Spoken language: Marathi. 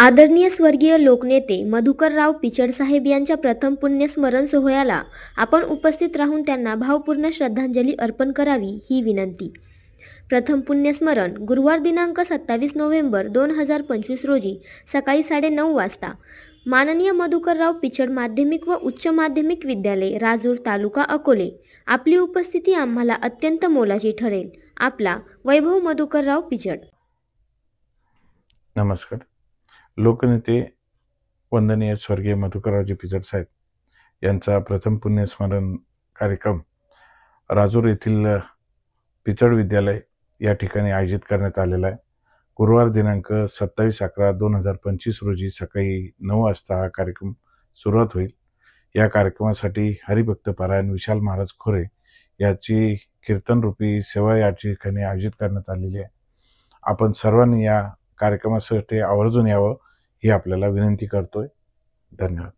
आदरणीय स्वर्गीय लोकनेते मधुकरराव पिचड साहेब यांच्या प्रथम पुण्यस्मरण सोहळ्याला आपण उपस्थित राहून त्यांना भावपूर्ण श्रद्धांजली अर्पण करावी ही विनंती. प्रथम पुण्यस्मरण गुरुवार दिनांक 27 नोव्हेंबर 2025 रोजी सकाळी 9:30 वाजता माननीय मधुकरराव पिचड माध्यमिक व उच्च माध्यमिक विद्यालय, राजूर, तालुका अकोले. आपली उपस्थिती आम्हाला अत्यंत मोलाची ठरेल. आपला वैभव मधुकरराव पिचड. नमस्कार. लोकनेते वंदनीय स्वर्गीय मधुकररावजी पिचड साहेब यांचा प्रथम पुण्यस्मरण कार्यक्रम राजूर येथील पिचड विद्यालय या ठिकाणी आयोजित करण्यात आलेला आहे. गुरुवार दिनांक 27/11/2025 रोजी सकाळी 9 वाजता हा कार्यक्रम सुरुवात होईल. या कार्यक्रमासाठी हरिभक्त पारायण विशाल महाराज खोरे याची कीर्तनरूपी सेवा या ठिकाणी आयोजित करण्यात आलेली आहे. आपण सर्वांनी या कार्यक्रमासाठी आवर्जून यावं ही आपल्याला विनंती करतोय. धन्यवाद.